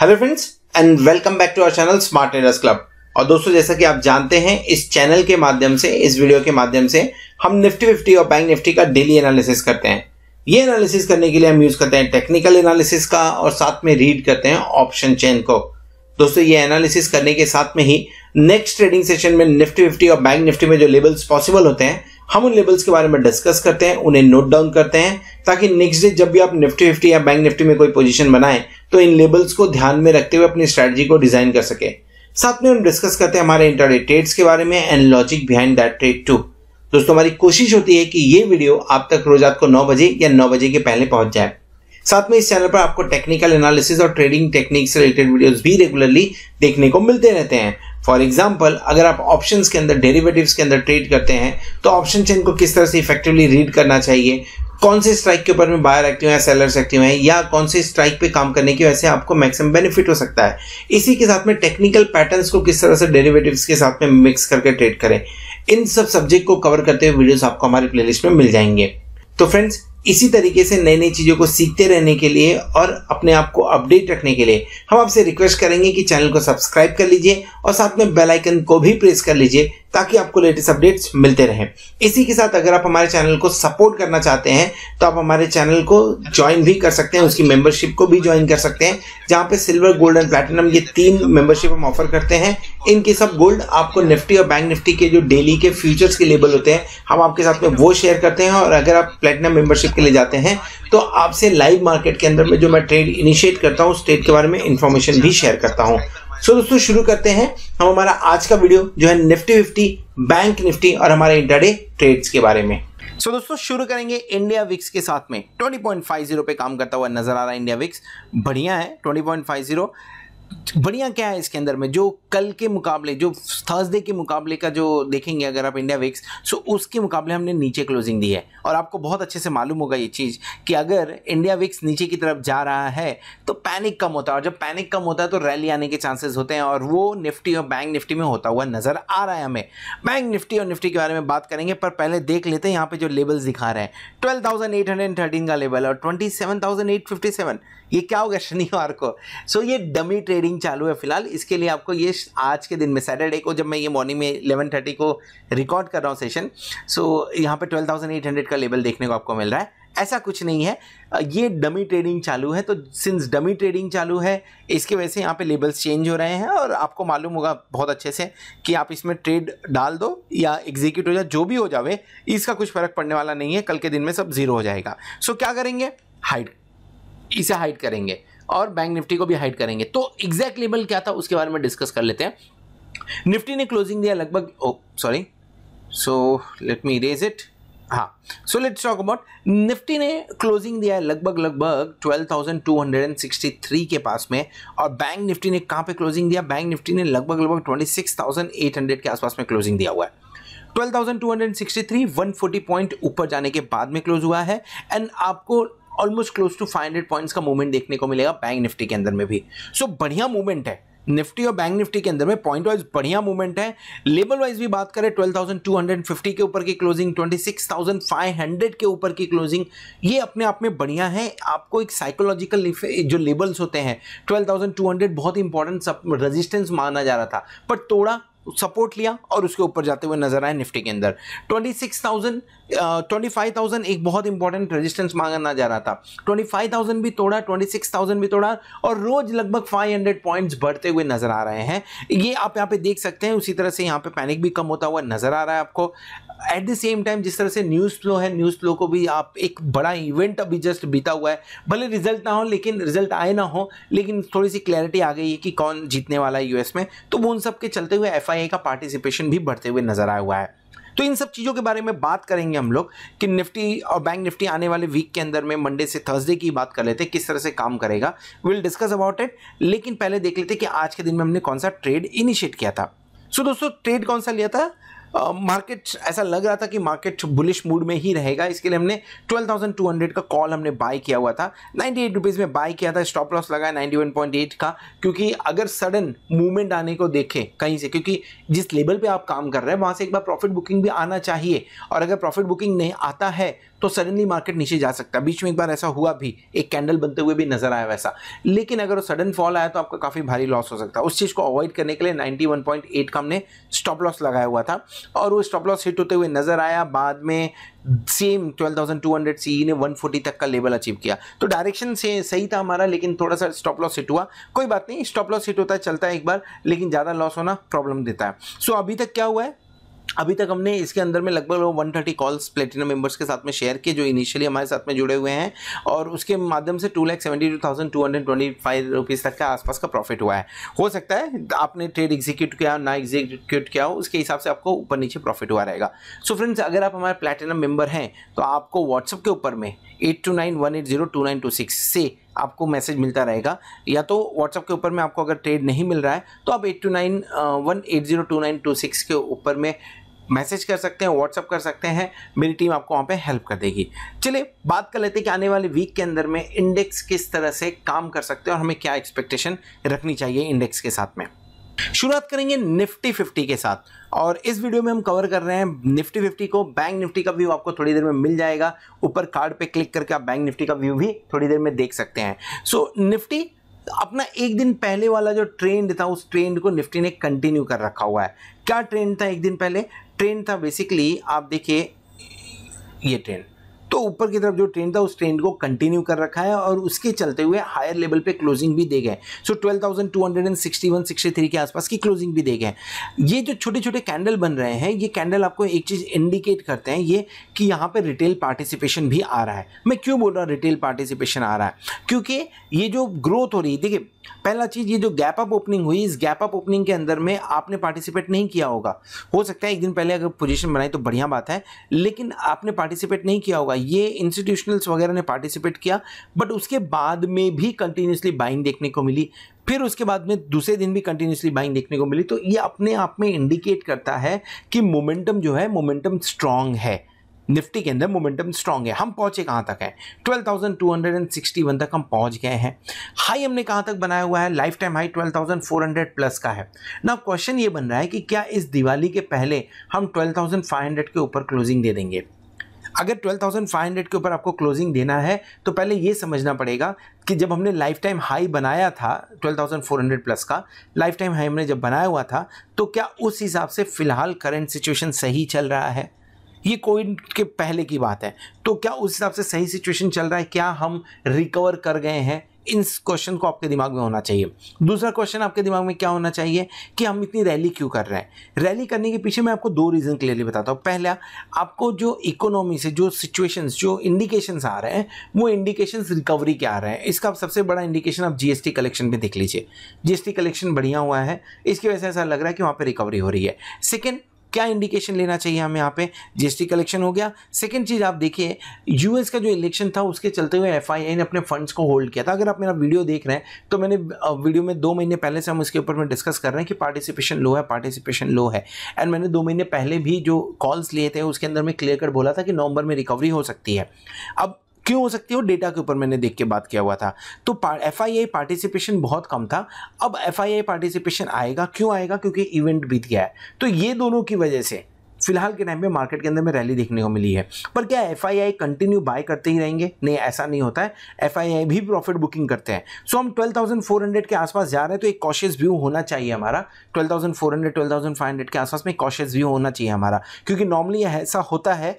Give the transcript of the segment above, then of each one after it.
Hello friends and welcome back to our channel smart traders club. और दोस्तों, जैसा कि आप जानते हैं, इस चैनल के माध्यम से, इस वीडियो के माध्यम से हम निफ्टी 50 और बैंक निफ्टी का डेली एनालिसिस करते हैं। ये एनालिसिस करने के लिए हम यूज करते हैं टेक्निकल एनालिसिस का और साथ में रीड करते हैं ऑप्शन चेन को। दोस्तों, ये एनालिसिस करने के साथ में ही नेक्स्ट ट्रेडिंग सेशन में निफ्टी 50 और बैंक निफ्टी में जो लेवल्स पॉसिबल होते हैं, हम उन लेवल्स के बारे में डिस्कस करते हैं, उन्हें नोट डाउन करते हैं, ताकि नेक्स्ट डे जब भी आप निफ्टी 50 या बैंक निफ्टी में कोई पोजीशन बनाएं तो इन लेवल्स को ध्यान में रखते हुए अपनी स्ट्रेटजी को डिजाइन कर सके। साथ में हम डिस्कस करते हैं हमारे इंट्राडे ट्रेड्स के बारे में and logic behind that trade too. दोस्तों, हमारी कोशिश होती है कि ये वीडियो आप तक रोज रात को 9 बजे या 9 बजे के पहले पहुंच जाए। साथ में इस चैनल पर आपको टेक्निकल एनालिसिस और ट्रेडिंग टेक्निक से रिलेटेड वीडियोस भी रेगुलरली देखने को मिलते रहते हैं। फॉर एग्जांपल, अगर आप ऑप्शंस के अंदर, डेरिवेटिव्स के अंदर ट्रेड करते हैं तो ऑप्शन चेन को किस तरह से इफेक्टिवली रीड करना चाहिए, कौन से स्ट्राइक के ऊपर में बायर एक्टिव है, सेलर्स एक्टिव है, या कौन से स्ट्राइक पे काम करने की वजह से आपको मैक्सिमम बेनिफिट हो सकता है। इसी के साथ में टेक्निकल पैटर्न्स को किस तरह से डेरिवेटिव्स के साथ में मिक्स करके ट्रेड करें, इन सब सब्जेक्ट को कवर करते हुए वीडियोस आपको हमारी प्लेलिस्ट में मिल जाएंगे। तो फ्रेंड्स, इसी तरीके से नई नई चीजों को सीखते रहने के लिए और अपने आप को अपडेट रखने के लिए हम आपसे रिक्वेस्ट करेंगे कि चैनल को सब्सक्राइब कर लीजिए और साथ में बेल आइकन को भी प्रेस कर लीजिए ताकि आपको लेटेस्ट अपडेट्स मिलते रहें। इसी के साथ अगर आप हमारे चैनल को सपोर्ट करना चाहते हैं तो आप हमारे चैनल को ज्वाइन भी कर सकते हैं, उसकी मेंबरशिप को भी ज्वाइन कर सकते हैं, जहां पे सिल्वर, गोल्ड एंड प्लैटिनम ये 3 मेंबरशिप हम ऑफर करते हैं। इनके सब गोल्ड आपको निफ्टी और बैंक निफ्टी के जो डेली के फ्यूचर्स के लेवल होते हैं, हम आपके साथ में वो शेयर करते हैं। और अगर आप प्लैटिनम मेंबरशिप के लिए जाते हैं तो आपसे लाइव मार्केट के अंदर में जो मैं ट्रेड इनिशिएट करता हूं, उस ट्रेड के बारे में इंफॉर्मेशन भी शेयर करता हूं। सो दोस्तों, शुरू करते हैं हम हमारा आज का वीडियो जो है निफ्टी 50, बैंक निफ्टी और हमारे इंट्राडे ट्रेड्स के बारे में। सो दोस्तों, शुरू करेंगे इंडिया विक्स के साथ में। 20.50 पे काम करता हुआ नजर आ रहा है इंडिया विक्स। बढ़िया है 20.50। बढ़िया क्या है इसके अंदर में, जो कल के मुकाबले, जो थर्सडे के मुकाबले का जो देखेंगे अगर आप इंडिया विक्स, सो उसके मुकाबले हमने नीचे क्लोजिंग दी है। और आपको बहुत अच्छे से मालूम होगा ये चीज़ कि अगर इंडिया विक्स नीचे की तरफ जा रहा है तो पैनिक कम होता है, और जब पैनिक कम होता है तो रैली आने के चांसेस होते हैं, और वो निफ्टी और बैंक निफ्टी में होता हुआ नजर आ रहा है हमें। बैंक निफ्टी और निफ्टी के बारे में बात करेंगे, पर पहले देख लेते हैं यहाँ पे जो लेवल्स दिखा रहे हैं। 12,813 का लेवल और 27,857। ये क्या होगा शनिवार को। सो ये डमी ट्रेडिंग चालू है फिलहाल। इसके लिए आपको ये आज के दिन में, सैटरडे को, जब मैं ये मॉर्निंग में 11:30 को रिकॉर्ड कर रहा हूँ सेशन, सो यहाँ पे 12,800 का लेवल देखने को आपको मिल रहा है। ऐसा कुछ नहीं है, ये डमी ट्रेडिंग चालू है। तो सिंस डमी ट्रेडिंग चालू है, इसकी वजह से यहाँ पे लेवल्स चेंज हो रहे हैं। और आपको मालूम होगा बहुत अच्छे से कि आप इसमें ट्रेड डाल दो या एग्जीक्यूट हो जाए, जो भी हो जावे, इसका कुछ फर्क पड़ने वाला नहीं है। कल के दिन में सब जीरो हो जाएगा। सो क्या करेंगे, इसे हाइड करेंगे और बैंक निफ्टी को भी हाइड करेंगे। तो एग्जैक्ट लेवल क्या था उसके बारे में डिस्कस कर लेते हैं। निफ्टी ने क्लोजिंग दिया लगभग, let me erase it. So let's talk about Nifty ने क्लोजिंग दिया है लगभग 12,263 के पास में। और बैंक निफ्टी ने कहाँ पे क्लोजिंग दिया, बैंक निफ्टी ने लगभग 26,800 के आसपास में क्लोजिंग दिया हुआ है। 12,263 140 पॉइंट ऊपर जाने के बाद में क्लोज हुआ है। एंड आपको ऑलमोस्ट क्लोज टू 500 पॉइंट्स का मूवमेंट देखने को मिलेगा बैंक निफ्टी के अंदर में भी। सो बढ़िया मूवमेंट है निफ्टी और बैंक निफ्टी के अंदर में, पॉइंट वाइज बढ़िया मूवमेंट है। लेवल वाइज भी बात करें, 12,250 के ऊपर की क्लोजिंग, 26,500 के ऊपर की क्लोजिंग, ये अपने आप में बढ़िया है। आपको एक साइकोलॉजिकल जो लेवल्स होते हैं, 12,200 बहुत इंपॉर्टेंट रेजिस्टेंस माना जा रहा था, पर तोड़ा, सपोर्ट लिया और उसके ऊपर जाते हुए नजर आए निफ्टी के अंदर। 25,000 एक बहुत इंपॉर्टेंट रेजिस्टेंस मांगा जा रहा था, 25,000 भी तोड़ा, 26,000 भी तोड़ा, और रोज लगभग 500 पॉइंट्स बढ़ते हुए नजर आ रहे हैं। ये आप यहाँ पे देख सकते हैं। उसी तरह से यहाँ पे पैनिक भी कम होता हुआ नजर आ रहा है आपको। एट द सेम टाइम जिस तरह से न्यूज़ फ्लो है, न्यूज़ फ्लो को भी आप, एक बड़ा इवेंट अभी जस्ट बीता हुआ है, भले रिजल्ट ना हो, लेकिन रिजल्ट आए ना हो, लेकिन थोड़ी सी क्लैरिटी आ गई है कि कौन जीतने वाला है यूएस में। तो वो उन सब के चलते हुए एफआईए का पार्टिसिपेशन भी बढ़ते हुए नजर आया हुआ है। तो इन सब चीज़ों के बारे में बात करेंगे हम लोग कि निफ्टी और बैंक निफ्टी आने वाले वीक के अंदर में, मंडे से थर्सडे की बात कर लेते हैं, किस तरह से काम करेगा। Will discuss about it. लेकिन पहले देख लेते हैं कि आज के दिन में हमने कौन सा ट्रेड इनिशिएट किया था। सो दोस्तों, ट्रेड कौन सा लिया था, मार्केट ऐसा लग रहा था कि मार्केट बुलिश मूड में ही रहेगा, इसके लिए हमने 12,200 का कॉल हमने बाय किया हुआ था। 98 रुपीज़ में बाय किया था, स्टॉप लॉस लगा 91.8 का, क्योंकि अगर सडन मूवमेंट आने को देखें कहीं से, क्योंकि जिस लेवल पे आप काम कर रहे हैं वहाँ से एक बार प्रॉफिट बुकिंग भी आना चाहिए, और अगर प्रॉफिट बुकिंग नहीं आता है तो सडनली मार्केट नीचे जा सकता है। बीच में एक बार ऐसा हुआ भी, एक कैंडल बनते हुए भी नजर आया वैसा, लेकिन अगर वो सडन फॉल आया तो आपका काफी भारी लॉस हो सकता है। उस चीज को अवॉइड करने के लिए 91.8 का हमने स्टॉप लॉस लगाया हुआ था और वो स्टॉप लॉस हिट होते हुए नजर आया। बाद में सेम 12,200 सीई ने 140 तक का लेवल अचीव किया, तो डायरेक्शन से सही था हमारा, लेकिन थोड़ा सा स्टॉप लॉस हिट हुआ। कोई बात नहीं, स्टॉप लॉस हिट होता है, चलता है एक बार, लेकिन ज्यादा लॉस होना प्रॉब्लम देता है। सो अभी तक क्या हुआ है, अभी तक हमने इसके अंदर में लगभग 130 कॉल्स प्लेटिनम मेंबर्स के साथ में शेयर किए जो इनिशियली हमारे साथ में जुड़े हुए हैं, और उसके माध्यम से 2,72,225 रुपीज़ तक का आसपास का प्रॉफिट हुआ है। हो सकता है आपने ट्रेड एग्जीक्यूट किया ना एग्जीक्यूट किया हो, उसके हिसाब से आपको ऊपर नीचे प्रॉफिट हुआ रहेगा। सो फ्रेंड्स, अगर आप हमारे प्लेटिनम मेंबर हैं तो आपको व्हाट्सएप के ऊपर में 8291802926 से आपको मैसेज मिलता रहेगा, या तो व्हाट्सएप के ऊपर में आपको अगर ट्रेड नहीं मिल रहा है तो आप 8291802926 के ऊपर में मैसेज कर सकते हैं, व्हाट्सएप कर सकते हैं, मेरी टीम आपको वहाँ पे हेल्प कर देगी। चलिए बात कर लेते हैं कि आने वाले वीक के अंदर में इंडेक्स किस तरह से काम कर सकते हैं और हमें क्या एक्सपेक्टेशन रखनी चाहिए इंडेक्स के साथ में। शुरुआत करेंगे निफ्टी 50 के साथ, और इस वीडियो में हम कवर कर रहे हैं निफ्टी 50 को। बैंक निफ्टी का व्यू आपको थोड़ी देर में मिल जाएगा, ऊपर कार्ड पे क्लिक करके आप बैंक निफ्टी का व्यू भी थोड़ी देर में देख सकते हैं। सो निफ्टी अपना एक दिन पहले वाला जो ट्रेंड था उस ट्रेंड को निफ्टी ने कंटिन्यू कर रखा हुआ है। क्या ट्रेंड था एक दिन पहले? ट्रेंड था बेसिकली, आप देखिए ये ट्रेंड, तो ऊपर की तरफ जो ट्रेंड था उस ट्रेंड को कंटिन्यू कर रखा है और उसके चलते हुए हायर लेवल पे क्लोजिंग भी दे गए। सो 12,261-63 के आसपास की क्लोजिंग भी दे गए। ये जो छोटे छोटे कैंडल बन रहे हैं, ये कैंडल आपको एक चीज इंडिकेट करते हैं ये कि यहाँ पे रिटेल पार्टिसिपेशन भी आ रहा है। मैं क्यों बोल रहा हूँ रिटेल पार्टिसिपेशन आ रहा है? क्योंकि ये जो ग्रोथ हो रही है, देखिए पहला चीज, ये जो गैप अप ओपनिंग हुई, इस गैप अप ओपनिंग के अंदर में आपने पार्टिसिपेट नहीं किया होगा। हो सकता है एक दिन पहले अगर पोजीशन बनाई तो बढ़िया बात है, लेकिन आपने पार्टिसिपेट नहीं किया होगा। ये इंस्टीट्यूशनल्स वगैरह ने पार्टिसिपेट किया, बट उसके बाद में भी कंटिन्यूसली बाइंग देखने को मिली, फिर उसके बाद में दूसरे दिन भी कंटिन्यूसली बाइंग देखने को मिली। तो ये अपने आप में इंडिकेट करता है कि मोमेंटम जो है, मोमेंटम स्ट्रांग है। निफ्टी के अंदर मोमेंटम स्ट्रांग है। हम पहुंचे कहां तक है? 12,261 तक हम पहुंच गए हैं। हाई हमने कहां तक बनाया हुआ है? लाइफ टाइम हाई 12,400 प्लस का है ना। क्वेश्चन ये बन रहा है कि क्या इस दिवाली के पहले हम 12,500 के ऊपर क्लोजिंग दे देंगे? अगर 12,500 के ऊपर आपको क्लोजिंग देना है तो पहले ये समझना पड़ेगा कि जब हमने लाइफ टाइम हाई बनाया था 12,400 प्लस का, लाइफ टाइम हाई हमने जब बनाया हुआ था, तो क्या उस हिसाब से फिलहाल करंट सिचुएशन सही चल रहा है? ये कोविड के पहले की बात है, तो क्या उस हिसाब से सही सिचुएशन चल रहा है? क्या हम रिकवर कर गए हैं? इस क्वेश्चन को आपके दिमाग में होना चाहिए। दूसरा क्वेश्चन आपके दिमाग में क्या होना चाहिए कि हम इतनी रैली क्यों कर रहे हैं? रैली करने के पीछे मैं आपको दो रीजन क्लियरली बताता हूँ। पहला, आपको जो इकोनॉमी से जो सिचुएशंस, जो इंडिकेशंस आ रहे हैं, वो इंडिकेशंस रिकवरी के आ रहे हैं। इसका सबसे बड़ा इंडिकेशन आप जीएसटी कलेक्शन पे देख लीजिए। जीएसटी कलेक्शन बढ़िया हुआ है, इसकी वजह से ऐसा लग रहा है कि वहाँ पे रिकवरी हो रही है। सेकेंड, क्या इंडिकेशन लेना चाहिए हमें? यहाँ पे जीएसटी कलेक्शन हो गया। सेकंड चीज आप देखिए, यूएस का जो इलेक्शन था उसके चलते हुए एफआईआई ने अपने फंड्स को होल्ड किया था। अगर आप मेरा वीडियो देख रहे हैं तो मैंने वीडियो में 2 महीने पहले से हम इसके ऊपर में डिस्कस कर रहे हैं कि पार्टिसिपेशन लो है, पार्टिसिपेशन लो है। एंड मैंने 2 महीने पहले भी जो कॉल्स लिए थे उसके अंदर में क्लियर कट बोला था कि नवंबर में रिकवरी हो सकती है। अब क्यों हो सकती है? डेटा के ऊपर मैंने देख के बात किया हुआ था। तो एफआईआई पार्टिसिपेशन बहुत कम था, अब एफआईआई पार्टिसिपेशन आएगा। क्यों आएगा? क्योंकि इवेंट बीत गया है। तो ये दोनों की वजह से फिलहाल के टाइम पे मार्केट के अंदर में रैली देखने को मिली है। पर क्या एफआईआई कंटिन्यू बाय करते ही रहेंगे? नहीं, ऐसा नहीं होता है। एफआईआई भी प्रॉफिट बुकिंग करते हैं। सो हम 12,400 के आसपास जा रहे हैं, तो एक कॉशियस व्यू होना चाहिए हमारा। 12,400 12,500 के आसपास में कॉशियस व्यू होना चाहिए हमारा, क्योंकि नॉर्मली ऐसा होता है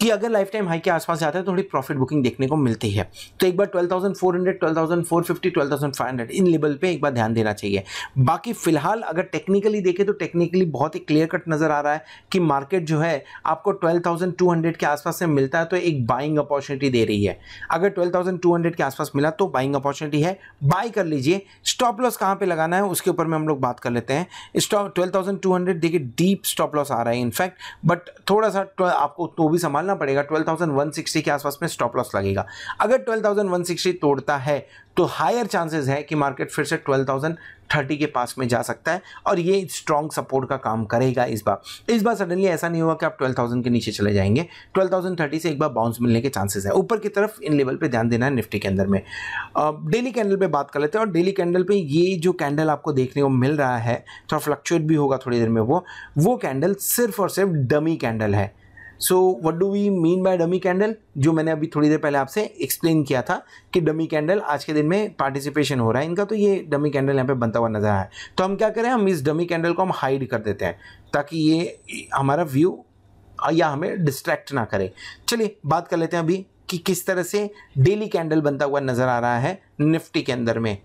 कि अगर लाइफ टाइम हाई के आसपास जाता है तो थोड़ी प्रॉफिट बुकिंग देखने को मिलती है। तो एक बार 12,400, 12,450, 12,500 इन लेवल पे एक बार ध्यान देना चाहिए। बाकी फिलहाल अगर टेक्निकली देखें तो टेक्निकली बहुत ही क्लियर कट नजर आ रहा है कि मार्केट जो है आपको 12,200 के आसपास से मिलता है तो एक बाइंग अपॉर्चुनिटी दे रही है। अगर 12,200 के आसपास मिला तो बाइंग अपॉर्चुनिटी है, बाय कर लीजिए। स्टॉप लॉस कहाँ पे लगाना है उसके ऊपर में हम लोग बात कर लेते हैं। स्टॉप 12,200 देखिए डीप स्टॉप लॉस आ रहा है इनफैक्ट, बट थोड़ा सा आपको तो भी संभालना पड़ेगा। 12,160 के आसपास में स्टॉप लॉस लगेगा। अगर 12,160 तोड़ता है तो हायर चांसेस है कि मार्केट फिर से 12,030 के पास में जा सकता है और ये स्ट्रॉन्ग सपोर्ट का काम करेगा इस बार सडनली ऐसा नहीं होगा कि आप 12,000 के नीचे चले जाएंगे। 12,030 से एक बार बाउंस मिलने के चांसेस है। ऊपर की तरफ इन लेवल पे ध्यान देना है निफ्टी के अंदर में। डेली कैंडल पे बात कर लेते हैं, और डेली कैंडल पे ये जो कैंडल आपको देखने को मिल रहा है, थोड़ा फ्लक्चुएट भी होगा थोड़ी देर में, वो कैंडल सिर्फ और सिर्फ डमी कैंडल है। So what do we mean by dummy candle, जो मैंने अभी थोड़ी देर पहले आपसे एक्सप्लेन किया था कि डमी कैंडल आज के दिन में पार्टिसिपेशन हो रहा है इनका, तो ये डमी कैंडल यहाँ पे बनता हुआ नजर आया है। तो हम क्या करें, हम इस डमी कैंडल को हम हाइड कर देते हैं ताकि ये हमारा व्यू या हमें डिस्ट्रैक्ट ना करे। चलिए बात कर लेते हैं अभी कि किस तरह से डेली कैंडल बनता हुआ नजर आ रहा है निफ्टी के अंदर में।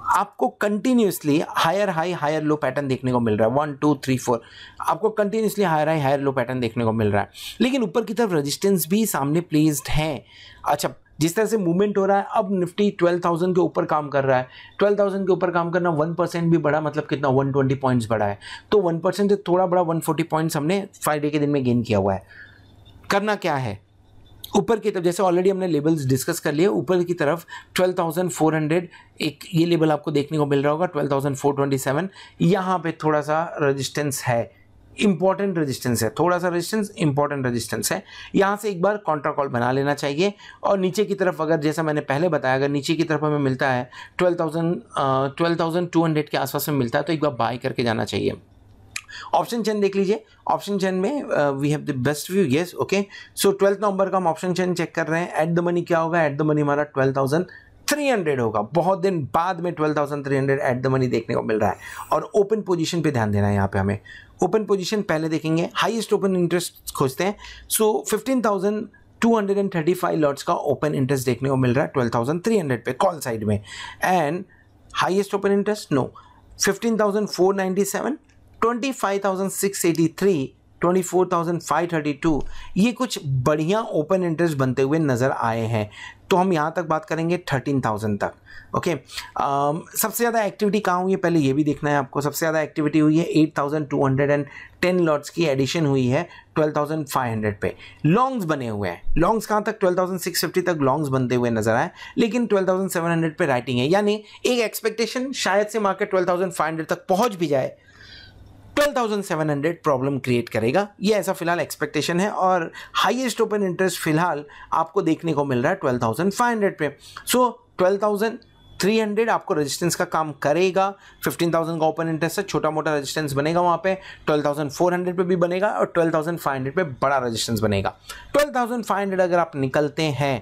आपको continuously higher high higher low pattern देखने को मिल रहा है, 1 2 3 4, आपको continuously higher high higher low pattern देखने को मिल रहा है, लेकिन ऊपर की तरफ रेजिस्टेंस भी सामने प्लेस्ड है। अच्छा, जिस तरह से मूवमेंट हो रहा है, अब निफ्टी 12,000 के ऊपर काम कर रहा है। 12,000 के ऊपर काम करना 1% भी बढ़ा, मतलब कितना, 120 पॉइंट्स बढ़ा है। तो 1% से थोड़ा बड़ा 140 पॉइंट्स हमने फ्राइडे के दिन में गेन किया हुआ है। करना क्या है, ऊपर की तरफ, जैसे ऑलरेडी हमने लेवल्स डिस्कस कर लिए, ऊपर की तरफ 12,400 एक ये लेवल आपको देखने को मिल रहा होगा, 12,427, यहाँ पे थोड़ा सा रेजिस्टेंस है, इंपॉर्टेंट रेजिस्टेंस है, थोड़ा सा रेजिस्टेंस, इंपॉर्टेंट रेजिस्टेंस है। यहाँ से एक बार कॉन्ट्रा कॉल बना लेना चाहिए। और नीचे की तरफ अगर, जैसा मैंने पहले बताया, अगर नीचे की तरफ हमें मिलता है 12,200 के आसपास में मिलता है, तो एक बार बाय करके जाना चाहिए। ऑप्शन चेन देख लीजिए, ऑप्शन चेन में we have the best view, yes okay. So 12 number का हम ऑप्शन चेन चेक कर रहे हैं। एट द मनी क्या होगा, एट द मनी हमारा 12,300 होगा। बहुत दिन बाद में 12,300 एट द मनी देखने को मिल रहा है। और ओपन पोजीशन पे ध्यान देना है, यहाँ पे हमें ओपन पोजीशन पहले देखेंगे, हाईएस्ट ओपन इंटरेस्ट खोजते हैं। सो 15,235 लॉट्स का ओपन इंटरेस्ट देखने को मिल रहा है 12,300 पे कॉल साइड में। And highest open interest no, 15,497, 25,683, 24,532, ये कुछ बढ़िया ओपन इंटरेस्ट बनते हुए नज़र आए हैं। तो हम यहाँ तक बात करेंगे 13,000 तक, ओके। सबसे ज़्यादा एक्टिविटी कहाँ हुई है, पहले ये भी देखना है आपको। सबसे ज़्यादा एक्टिविटी हुई है 8,210 लॉट्स की एडिशन हुई है 12,500 पे। लॉन्ग्स बने हुए हैं, लॉन्ग्स कहाँ तक, 12,650 तक लॉन्ग्स बनते हुए नजर आए, लेकिन 12,700 पे राइटिंग है। यानी एक एक्सपेक्टेशन शायद से मार्केट 12,500 तक पहुँच भी जाए, 12,700 प्रॉब्लम क्रिएट करेगा, ये ऐसा फिलहाल एक्सपेक्टेशन है। और हाईएस्ट ओपन इंटरेस्ट फिलहाल आपको देखने को मिल रहा है 12,500 पे। सो 12,300 आपको रेजिस्टेंस का काम करेगा। 15,000 का ओपन इंटरेस्ट है, छोटा मोटा रेजिस्टेंस बनेगा वहाँ पे, 12,400 पे भी बनेगा और 12,500 पे बड़ा रेजिस्टेंस बनेगा। 12,500 अगर आप निकलते हैं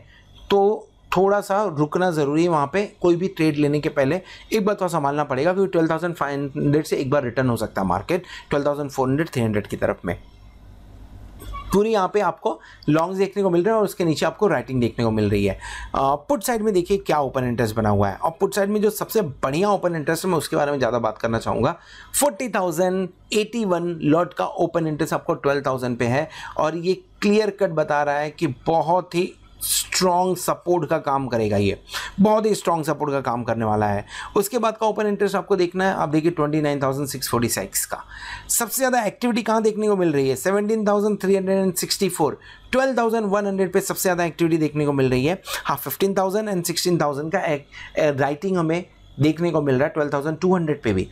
तो थोड़ा सा रुकना ज़रूरी है वहाँ पे। कोई भी ट्रेड लेने के पहले एक बार तो संभालना पड़ेगा, क्योंकि 12,500 से एक बार रिटर्न हो सकता है मार्केट 12,400 300 की तरफ में। पूरी यहाँ पे आपको लॉन्ग्स देखने को मिल रहे हैं और उसके नीचे आपको राइटिंग देखने को मिल रही है। पुट साइड में देखिए क्या ओपन इंटरेस्ट बना हुआ है, और पुट साइड में जो सबसे बढ़िया ओपन इंटरेस्ट है, मैं उसके बारे में ज़्यादा बात करना चाहूँगा। 40,081 लॉट का ओपन इंटरेस्ट आपको 12,000 पे है, और ये क्लियर कट बता रहा है कि बहुत ही स्ट्रॉन्ग सपोर्ट का काम करेगा, ये बहुत ही स्ट्रॉन्ग सपोर्ट का काम करने वाला है। उसके बाद का ओपन इंटरेस्ट आपको देखना है, आप देखिए 29,646 का। सबसे ज़्यादा एक्टिविटी कहाँ देखने को मिल रही है, 17,364, 12,100 पे सबसे ज़्यादा एक्टिविटी देखने को मिल रही है। हाँ, 15,000 एंड 16,000 का राइटिंग हमें देखने को मिल रहा है 12,200 पे भी।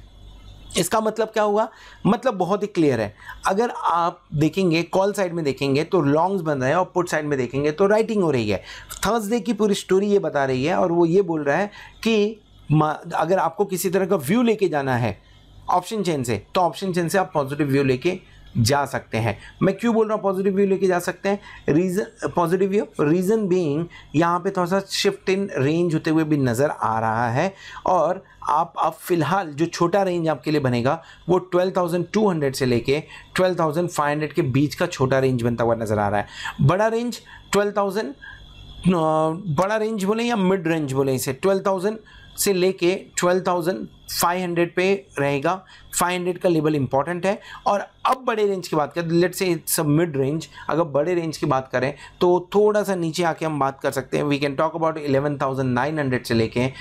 इसका मतलब क्या हुआ, मतलब बहुत ही क्लियर है। अगर आप देखेंगे कॉल साइड में देखेंगे तो लॉन्ग्स बन रहे हैं, और पुट साइड में देखेंगे तो राइटिंग हो रही है। थर्सडे की पूरी स्टोरी ये बता रही है, और वो ये बोल रहा है कि अगर आपको किसी तरह का व्यू लेके जाना है ऑप्शन चेन से, तो ऑप्शन चेन से आप पॉजिटिव व्यू लेके जा सकते हैं। मैं क्यों बोल रहा हूँ पॉजिटिव व्यू लेके जा सकते हैं, reason positive view, reason being यहाँ पे थोड़ा सा शिफ्ट इन रेंज होते हुए भी नज़र आ रहा है। और आप अब फिलहाल जो छोटा रेंज आपके लिए बनेगा वो 12,200 से लेके 12,500 के बीच का छोटा रेंज बनता हुआ नज़र आ रहा है। बड़ा रेंज 12,000, बड़ा रेंज बोले या मिड रेंज बोले, इसे 12,000 से लेके 12,500 पे रहेगा। 500 का लेवल इंपॉर्टेंट है। और अब बड़े रेंज की बात करें, let's say it's a mid range, अगर बड़े रेंज की बात करें तो थोड़ा सा नीचे आके हम बात कर सकते हैं। वी कैन टॉक अबाउट 11,900 से लेके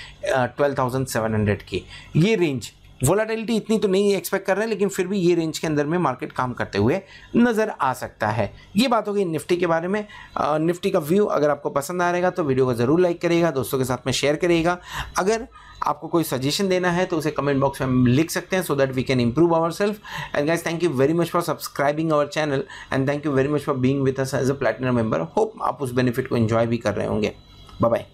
12,700 की ये रेंज। वोलेटिलिटी इतनी तो नहीं एक्सपेक्ट कर रहे हैं, लेकिन फिर भी ये रेंज के अंदर में मार्केट काम करते हुए नज़र आ सकता है। ये बात हो गई निफ्टी के बारे में। निफ्टी का व्यू अगर आपको पसंद आ रहेगा तो वीडियो को ज़रूर लाइक करिएगा, दोस्तों के साथ में शेयर करिएगा। अगर आपको कोई सजेशन देना है तो उसे कमेंट बॉक्स में लिख सकते हैं, so that we can improve our self. And guys, thank you very much for subscribing our channel, and thank you very much for being with us as a platinum member. Hope आप उस benefit को enjoy भी कर रहे होंगे। Bye bye.